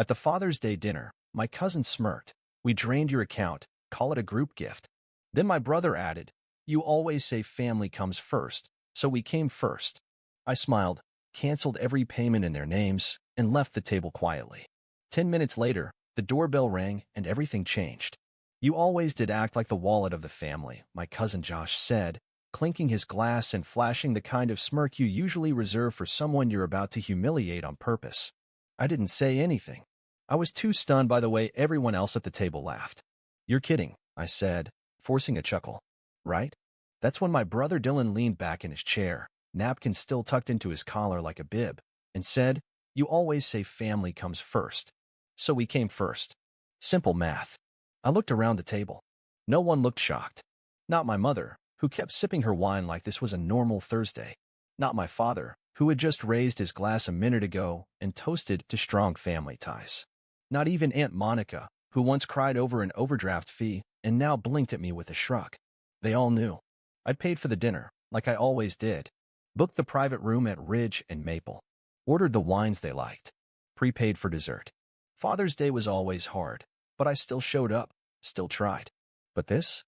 At the Father's Day dinner, my cousin smirked. We drained your account, call it a group gift. Then my brother added, you always say family comes first, so we came first. I smiled, canceled every payment in their names, and left the table quietly. 10 minutes later, the doorbell rang and everything changed. You always did act like the wallet of the family, my cousin Josh said, clinking his glass and flashing the kind of smirk you usually reserve for someone you're about to humiliate on purpose. I didn't say anything. I was too stunned by the way everyone else at the table laughed. You're kidding, I said, forcing a chuckle. Right? That's when my brother Dylan leaned back in his chair, napkin still tucked into his collar like a bib, and said, you always say family comes first. So we came first. Simple math. I looked around the table. No one looked shocked. Not my mother, who kept sipping her wine like this was a normal Thursday. Not my father, who had just raised his glass a minute ago and toasted to strong family ties. Not even Aunt Monica, who once cried over an overdraft fee and now blinked at me with a shrug. They all knew. I'd paid for the dinner, like I always did. Booked the private room at Ridge and Maple. Ordered the wines they liked. Prepaid for dessert. Father's Day was always hard, but I still showed up, still tried. But this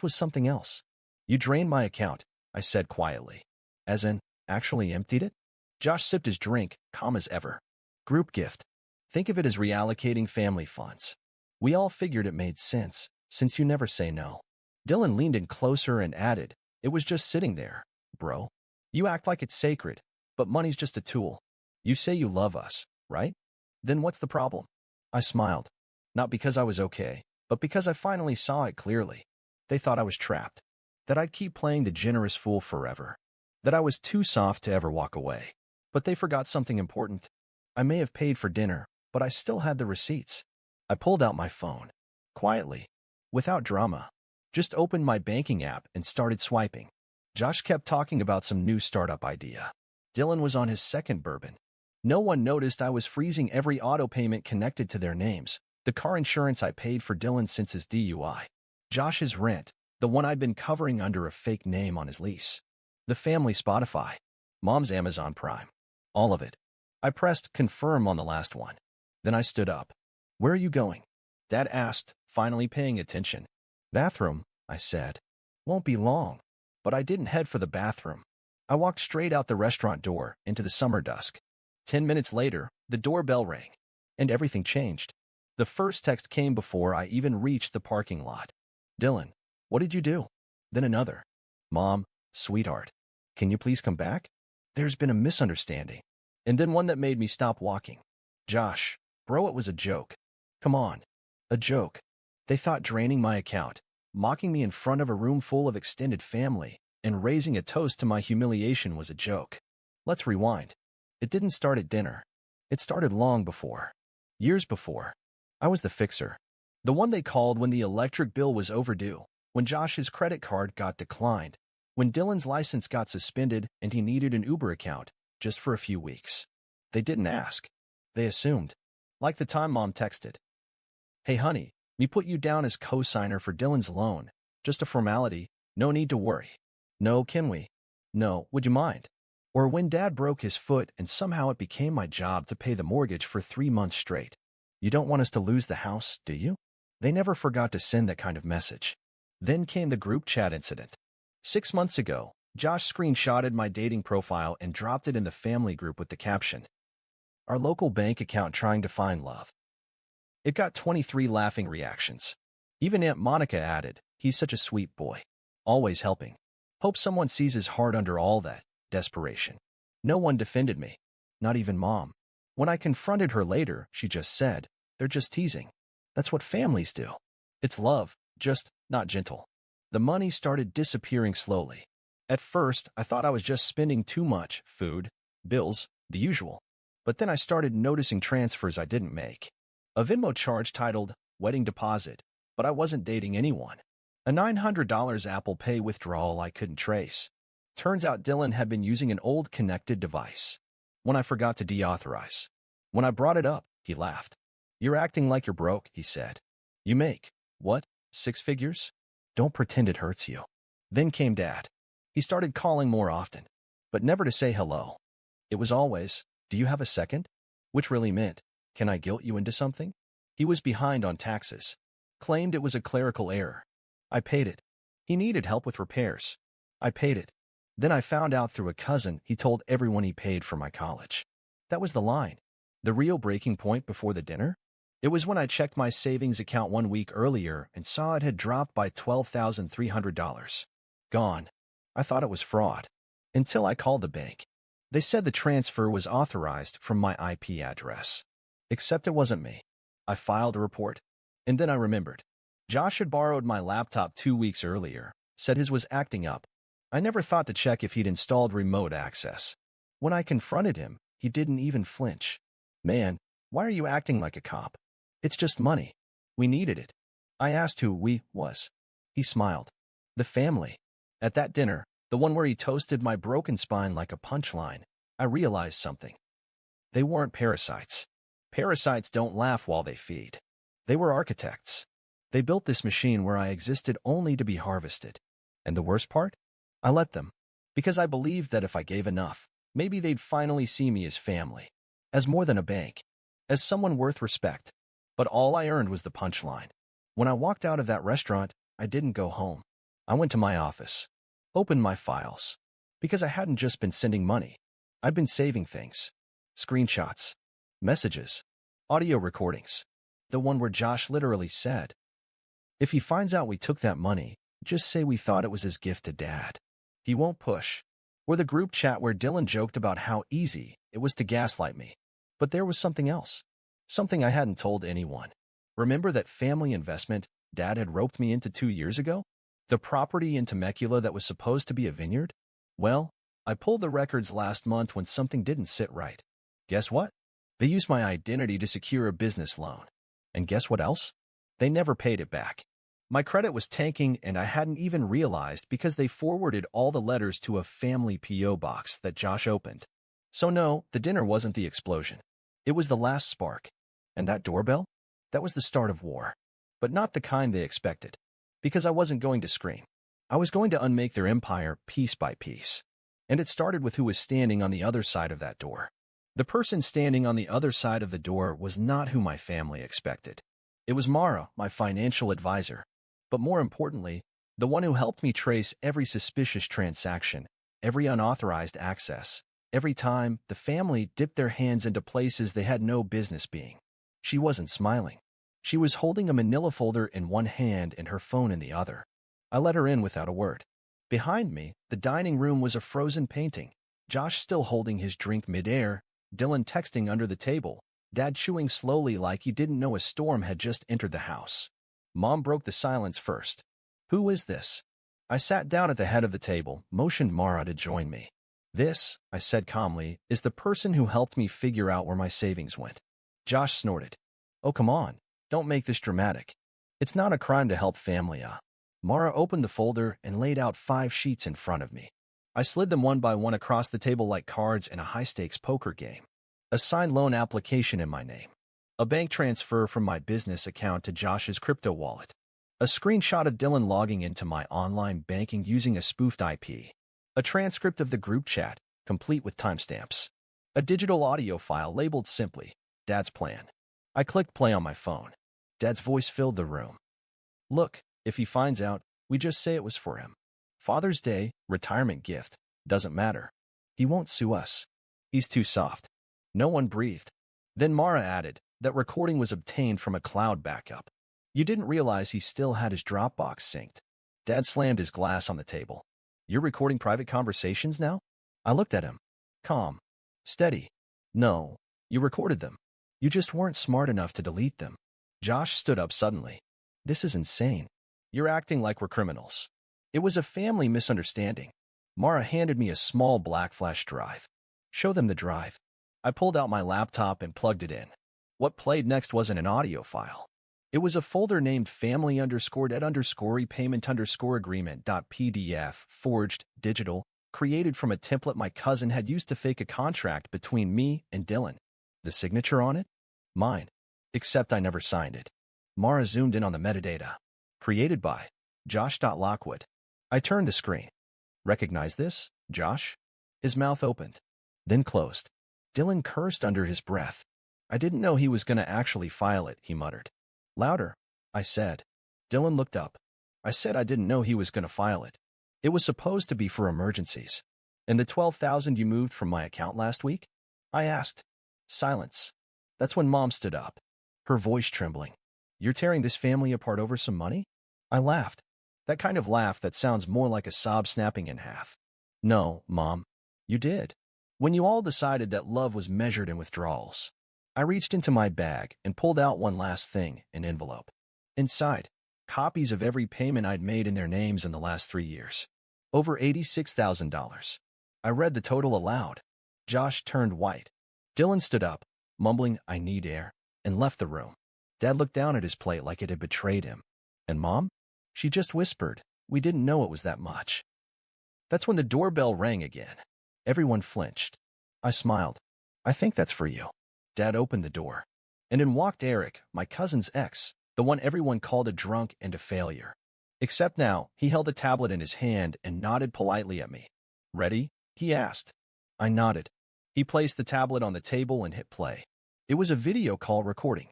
was something else. You drained my account, I said quietly. As in, actually emptied it? Josh sipped his drink, calm as ever. Group gift. Think of it as reallocating family funds. We all figured it made sense, since you never say no. Dylan leaned in closer and added, it was just sitting there, bro. You act like it's sacred, but money's just a tool. You say you love us, right? Then what's the problem? I smiled. Not because I was okay, but because I finally saw it clearly. They thought I was trapped. That I'd keep playing the generous fool forever. That I was too soft to ever walk away. But they forgot something important. I may have paid for dinner, but I still had the receipts. I pulled out my phone. Quietly. Without drama. Just opened my banking app and started swiping. Josh kept talking about some new startup idea. Dylan was on his second bourbon. No one noticed I was freezing every auto payment connected to their names, the car insurance I paid for Dylan since his DUI, Josh's rent, the one I'd been covering under a fake name on his lease, the family Spotify, Mom's Amazon Prime, all of it. I pressed confirm on the last one. Then I stood up. Where are you going? Dad asked, finally paying attention. Bathroom, I said. Won't be long. But I didn't head for the bathroom. I walked straight out the restaurant door into the summer dusk. 10 minutes later, the doorbell rang, and everything changed. The first text came before I even reached the parking lot. Dylan, what did you do? Then another. Mom, sweetheart, can you please come back? There's been a misunderstanding. And then one that made me stop walking. Josh, bro, it was a joke. Come on. A joke. They thought draining my account, mocking me in front of a room full of extended family, and raising a toast to my humiliation was a joke. Let's rewind. It didn't start at dinner. It started long before. Years before. I was the fixer. The one they called when the electric bill was overdue, when Josh's credit card got declined, when Dylan's license got suspended and he needed an Uber account, just for a few weeks. They didn't ask. They assumed. Like the time Mom texted. Hey honey, me put you down as co-signer for Dylan's loan. Just a formality, no need to worry. No, can we? No, would you mind? Or when Dad broke his foot and somehow it became my job to pay the mortgage for 3 months straight. You don't want us to lose the house, do you? They never forgot to send that kind of message. Then came the group chat incident. 6 months ago, Josh screenshotted my dating profile and dropped it in the family group with the caption, our local bank account trying to find love. It got 23 laughing reactions. Even Aunt Monica added, he's such a sweet boy. Always helping. Hope someone sees his heart under all that desperation. No one defended me. Not even Mom. When I confronted her later, she just said, they're just teasing. That's what families do. It's love, just not gentle. The money started disappearing slowly. At first, I thought I was just spending too much, food, bills, the usual. But then I started noticing transfers I didn't make. A Venmo charge titled, Wedding Deposit, but I wasn't dating anyone. A $900 Apple Pay withdrawal I couldn't trace. Turns out Dylan had been using an old connected device. When I forgot to deauthorize. When I brought it up, he laughed. You're acting like you're broke, he said. You make, what, 6 figures? Don't pretend it hurts you. Then came Dad. He started calling more often, but never to say hello. It was always, do you have a second? Which really meant, Can I guilt you into something? He was behind on taxes. Claimed it was a clerical error. I paid it. He needed help with repairs. I paid it. Then I found out through a cousin he told everyone he paid for my college. That was the line. The real breaking point before the dinner? It was when I checked my savings account 1 week earlier and saw it had dropped by $12,300. Gone. I thought it was fraud. Until I called the bank. They said the transfer was authorized from my IP address. Except it wasn't me. I filed a report. And then I remembered. Josh had borrowed my laptop 2 weeks earlier, said his was acting up. I never thought to check if he'd installed remote access. When I confronted him, he didn't even flinch. Man, why are you acting like a cop? It's just money. We needed it. I asked who we was. He smiled. The family. At that dinner, the one where he toasted my broken spine like a punchline, I realized something. They weren't parasites. Parasites don't laugh while they feed. They were architects. They built this machine where I existed only to be harvested. And the worst part? I let them. Because I believed that if I gave enough, maybe they'd finally see me as family. As more than a bank. As someone worth respect. But all I earned was the punchline. When I walked out of that restaurant, I didn't go home. I went to my office. Opened my files. Because I hadn't just been sending money. I'd been saving things. Screenshots. Messages. Audio recordings. The one where Josh literally said, "If he finds out we took that money, just say we thought it was his gift to Dad. He won't push." Or the group chat where Dylan joked about how easy it was to gaslight me. But there was something else. Something I hadn't told anyone. Remember that family investment Dad had roped me into 2 years ago? The property in Temecula that was supposed to be a vineyard? Well, I pulled the records last month when something didn't sit right. Guess what? They used my identity to secure a business loan. And guess what else? They never paid it back. My credit was tanking and I hadn't even realized because they forwarded all the letters to a family P.O. box that Josh opened. So no, the dinner wasn't the explosion. It was the last spark. And that doorbell? That was the start of war. But not the kind they expected. Because I wasn't going to scream. I was going to unmake their empire piece by piece. And it started with who was standing on the other side of that door. The person standing on the other side of the door was not who my family expected. It was Mara, my financial advisor. But more importantly, the one who helped me trace every suspicious transaction, every unauthorized access, every time the family dipped their hands into places they had no business being. She wasn't smiling. She was holding a manila folder in one hand and her phone in the other. I let her in without a word. Behind me, the dining room was a frozen painting. Josh still holding his drink midair, Dylan texting under the table, Dad chewing slowly like he didn't know a storm had just entered the house. Mom broke the silence first. "Who is this?" I sat down at the head of the table, motioned Mara to join me. "This," I said calmly, "is the person who helped me figure out where my savings went." Josh snorted. "Oh, come on. Don't make this dramatic. It's not a crime to help family, Mara opened the folder and laid out 5 sheets in front of me. I slid them one by one across the table like cards in a high-stakes poker game. A signed loan application in my name. A bank transfer from my business account to Josh's crypto wallet. A screenshot of Dylan logging into my online banking using a spoofed IP. A transcript of the group chat, complete with timestamps. A digital audio file labeled simply, Dad's Plan. I clicked play on my phone. Dad's voice filled the room. "Look, if he finds out, we just say it was for him. Father's Day, retirement gift, doesn't matter. He won't sue us. He's too soft." No one breathed. Then Mara added, that recording was obtained from a cloud backup. You didn't realize he still had his Dropbox synced. Dad slammed his glass on the table. "You're recording private conversations now?" I looked at him. Calm. Steady. "No, you recorded them. You just weren't smart enough to delete them." Josh stood up suddenly. "This is insane. You're acting like we're criminals. It was a family misunderstanding." Mara handed me a small black flash drive. "Show them the drive." I pulled out my laptop and plugged it in. What played next wasn't an audio file. It was a folder named family_debt_repayment_agreement.pdf, forged, digital, created from a template my cousin had used to fake a contract between me and Dylan. The signature on it? Mine. Except I never signed it. Mara zoomed in on the metadata. Created by Josh.Lockwood. I turned the screen. "Recognize this, Josh?" His mouth opened, then closed. Dylan cursed under his breath. I didn't know he was going to actually file it, he muttered. Louder, I said. Dylan looked up. I said I didn't know he was going to file it. It was supposed to be for emergencies. And the $12,000 you moved from my account last week? I asked. Silence. That's when Mom stood up, her voice trembling. You're tearing this family apart over some money? I laughed. That kind of laugh that sounds more like a sob snapping in half. No, Mom. You did. When you all decided that love was measured in withdrawals. I reached into my bag and pulled out one last thing, an envelope. Inside, copies of every payment I'd made in their names in the last 3 years. Over $86,000. I read the total aloud. Josh turned white. Dylan stood up, mumbling, I need air, and left the room. Dad looked down at his plate like it had betrayed him. And Mom? She just whispered, we didn't know it was that much. That's when the doorbell rang again. Everyone flinched. I smiled. I think that's for you. Dad opened the door. And in walked Eric, my cousin's ex, the one everyone called a drunk and a failure. Except now, he held a tablet in his hand and nodded politely at me. Ready? He asked. I nodded. He placed the tablet on the table and hit play. It was a video call recording.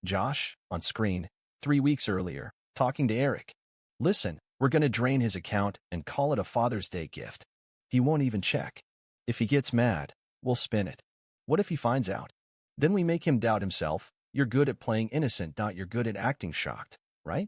Josh, on screen, 3 weeks earlier, talking to Eric. Listen, we're going to drain his account and call it a Father's Day gift. He won't even check. If he gets mad, we'll spin it. What if he finds out? Then we make him doubt himself. You're good at playing innocent. You're good at acting shocked, right?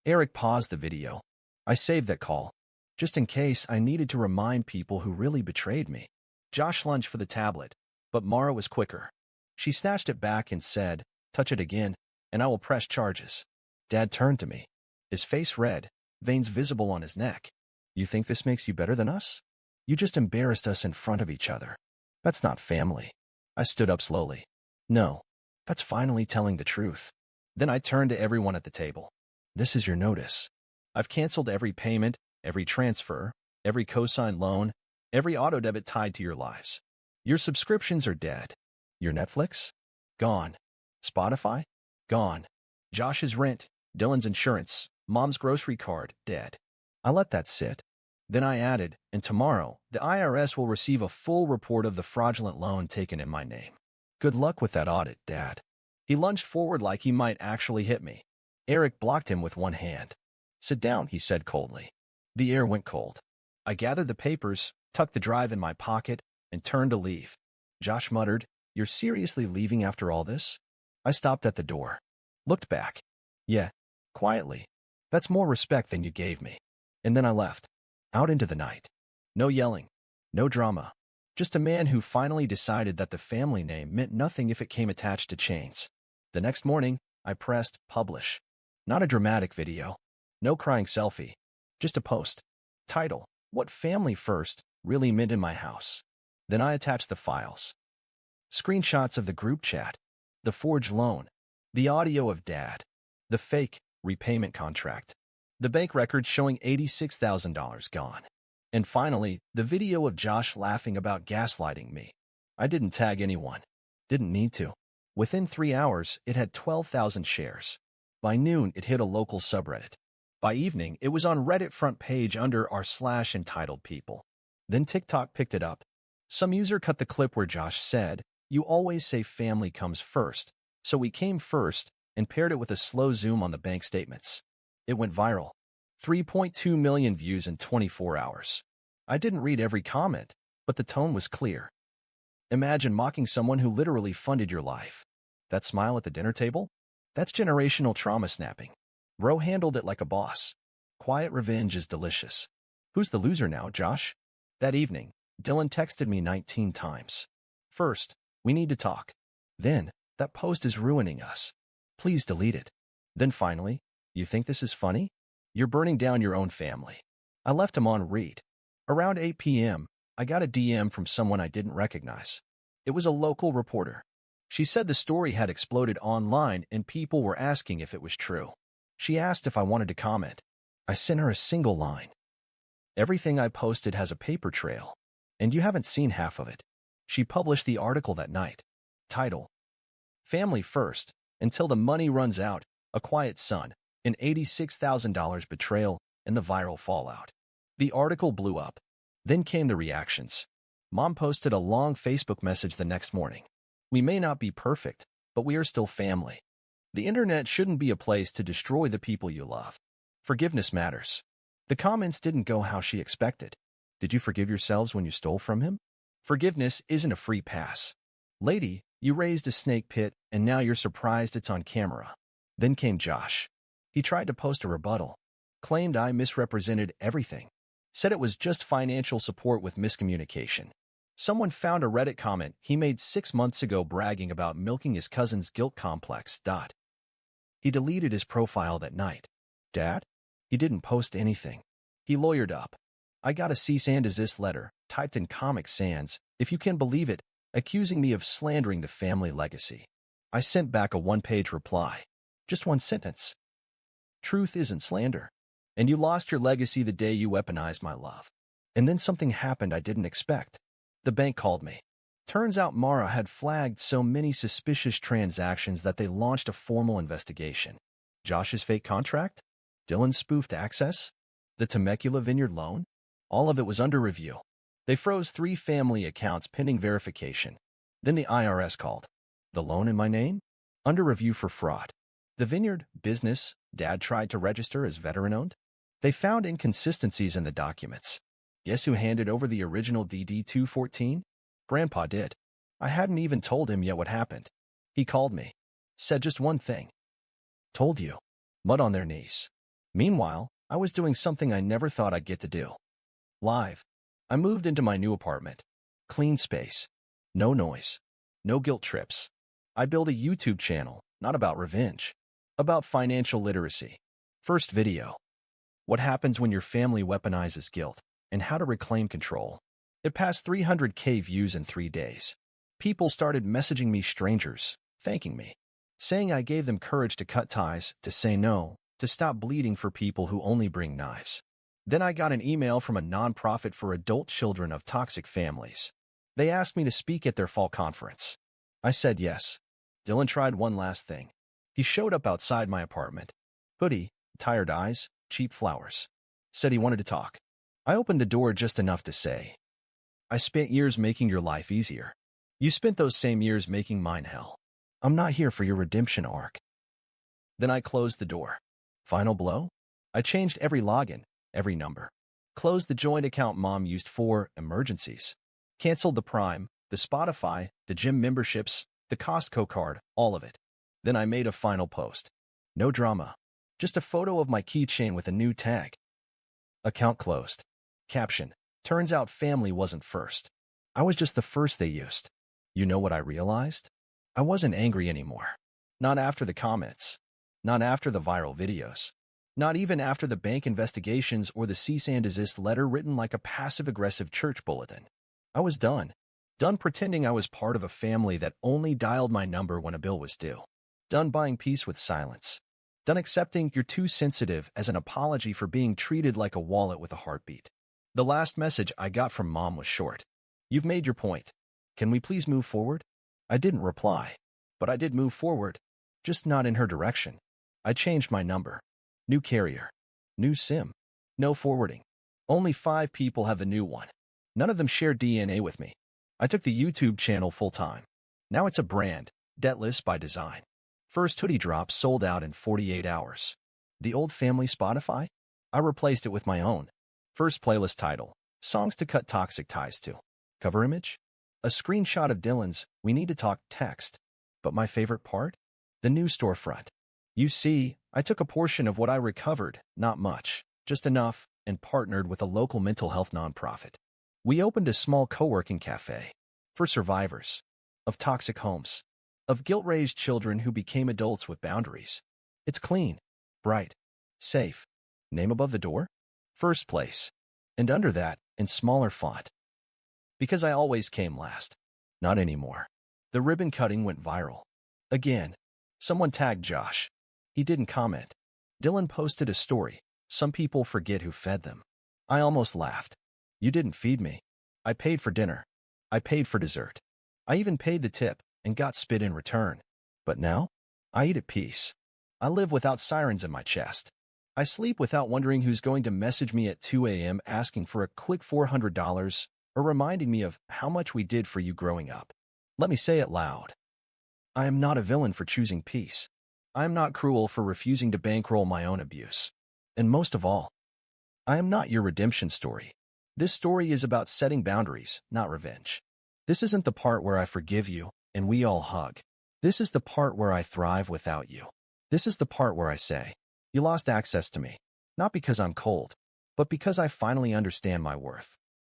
Eric paused the video. I saved that call, just in case I needed to remind people who really betrayed me. Josh lunged for the tablet, but Mara was quicker. She snatched it back and said, touch it again, and I will press charges. Dad turned to me, his face red, veins visible on his neck. You think this makes you better than us? You just embarrassed us in front of each other. That's not family. I stood up slowly. No, that's finally telling the truth. Then I turned to everyone at the table. This is your notice. I've canceled every payment, every transfer, every cosign loan, every auto debit tied to your lives. Your subscriptions are dead. Your Netflix? Gone. Spotify? Gone. Josh's rent, Dylan's insurance, Mom's grocery card, dead. I let that sit. Then I added, and tomorrow, the IRS will receive a full report of the fraudulent loan taken in my name. Good luck with that audit, Dad. He lunged forward like he might actually hit me. Eric blocked him with one hand. Sit down, he said coldly. The air went cold. I gathered the papers, tucked the drive in my pocket, and turned to leave. Josh muttered, You're seriously leaving after all this? I stopped at the door. Looked back. Yeah, quietly. That's more respect than you gave me. And then I left. Out into the night. No yelling. No drama. Just a man who finally decided that the family name meant nothing if it came attached to chains. The next morning, I pressed publish. Not a dramatic video. No crying selfie. Just a post. Title, What Family First Really Meant in My House. Then I attached the files. Screenshots of the group chat. The forged loan. The audio of Dad. The fake repayment contract. The bank records showing $86,000 gone. And finally, the video of Josh laughing about gaslighting me. I didn't tag anyone. Didn't need to. Within 3 hours, it had 12,000 shares. By noon, it hit a local subreddit. By evening, it was on Reddit front page under r/entitled people. Then TikTok picked it up. Some user cut the clip where Josh said, You always say family comes first, so we came first, and paired it with a slow zoom on the bank statements. It went viral. 3.2 million views in 24 hours. I didn't read every comment, but the tone was clear. Imagine mocking someone who literally funded your life. That smile at the dinner table? That's generational trauma snapping. Bro handled it like a boss. Quiet revenge is delicious. Who's the loser now, Josh? That evening, Dylan texted me 19 times. First, we need to talk. Then, that post is ruining us. Please delete it. Then finally, you think this is funny? You're burning down your own family. I left him on read. Around 8 p.m., I got a DM from someone I didn't recognize. It was a local reporter. She said the story had exploded online and people were asking if it was true. She asked if I wanted to comment. I sent her a single line. Everything I posted has a paper trail, and you haven't seen half of it. She published the article that night. Title, Family First, Until the Money Runs Out, A Quiet Son, an $86,000 betrayal, and the viral fallout. The article blew up. Then came the reactions. Mom posted a long Facebook message the next morning. We may not be perfect, but we are still family. The internet shouldn't be a place to destroy the people you love. Forgiveness matters. The comments didn't go how she expected. Did you forgive yourselves when you stole from him? Forgiveness isn't a free pass. Lady, you raised a snake pit, and now you're surprised it's on camera. Then came Josh. He tried to post a rebuttal, claimed I misrepresented everything, said it was just financial support with miscommunication. Someone found a Reddit comment he made 6 months ago bragging about milking his cousin's guilt complex. He deleted his profile that night. Dad? He didn't post anything. He lawyered up. I got a cease and desist letter, typed in Comic Sans, if you can believe it, accusing me of slandering the family legacy. I sent back a one-page reply. Just one sentence. Truth isn't slander. And you lost your legacy the day you weaponized my love. And then something happened I didn't expect. The bank called me. Turns out Mara had flagged so many suspicious transactions that they launched a formal investigation. Josh's fake contract? Dylan's spoofed access? The Temecula Vineyard loan? All of it was under review. They froze 3 family accounts pending verification. Then the IRS called. The loan in my name? Under review for fraud. The vineyard, business, Dad tried to register as veteran-owned? They found inconsistencies in the documents. Guess who handed over the original DD-214? Grandpa did. I hadn't even told him yet what happened. He called me. Said just one thing. Told you. Mud on their knees. Meanwhile, I was doing something I never thought I'd get to do. Live. I moved into my new apartment. Clean space. No noise. No guilt trips. I built a YouTube channel, not about revenge. About financial literacy. First video. What happens when your family weaponizes guilt, and how to reclaim control. It passed 300K views in 3 days. People started messaging me, strangers, thanking me, saying I gave them courage to cut ties, to say no, to stop bleeding for people who only bring knives. Then I got an email from a nonprofit for adult children of toxic families. They asked me to speak at their fall conference. I said yes. Dylan tried one last thing. He showed up outside my apartment. Hoodie, tired eyes, cheap flowers. Said he wanted to talk. I opened the door just enough to say, I spent years making your life easier. You spent those same years making mine hell. I'm not here for your redemption arc. Then I closed the door. Final blow? I changed every login, every number. Closed the joint account Mom used for emergencies. Canceled the Prime, the Spotify, the gym memberships, the Costco card, all of it. Then I made a final post. No drama. Just a photo of my keychain with a new tag. Account closed. Caption. Turns out family wasn't first. I was just the first they used. You know what I realized? I wasn't angry anymore. Not after the comments. Not after the viral videos. Not even after the bank investigations or the cease and desist letter written like a passive-aggressive church bulletin. I was done. Done pretending I was part of a family that only dialed my number when a bill was due. Done buying peace with silence. Done accepting you're too sensitive as an apology for being treated like a wallet with a heartbeat. The last message I got from Mom was short. You've made your point. Can we please move forward? I didn't reply, but I did move forward, just not in her direction. I changed my number. New carrier. New SIM. No forwarding. Only 5 people have the new one. None of them share DNA with me. I took the YouTube channel full-time. Now it's a brand, debtless by design. First hoodie drop sold out in 48 hours. The old family Spotify? I replaced it with my own. First playlist title, Songs to Cut Toxic Ties To. Cover image? A screenshot of Dylan's We Need to Talk text. But my favorite part? The new storefront. You see, I took a portion of what I recovered, not much, just enough, and partnered with a local mental health nonprofit. We opened a small co-working cafe for survivors of toxic homes, of guilt-raised children who became adults with boundaries. It's clean, bright, safe. Name above the door? First place. And under that, in smaller font. Because I always came last. Not anymore. The ribbon cutting went viral. Again. Someone tagged Josh. He didn't comment. Dylan posted a story. Some people forget who fed them. I almost laughed. You didn't feed me. I paid for dinner. I paid for dessert. I even paid the tip and got spit in return. But now, I eat at peace. I live without sirens in my chest. I sleep without wondering who's going to message me at 2 a.m. asking for a quick $400 or reminding me of how much we did for you growing up. Let me say it loud. I am not a villain for choosing peace. I am not cruel for refusing to bankroll my own abuse. And most of all, I am not your redemption story. This story is about setting boundaries, not revenge. This isn't the part where I forgive you and we all hug. This is the part where I thrive without you. This is the part where I say, you lost access to me, not because I'm cold, but because I finally understand my worth.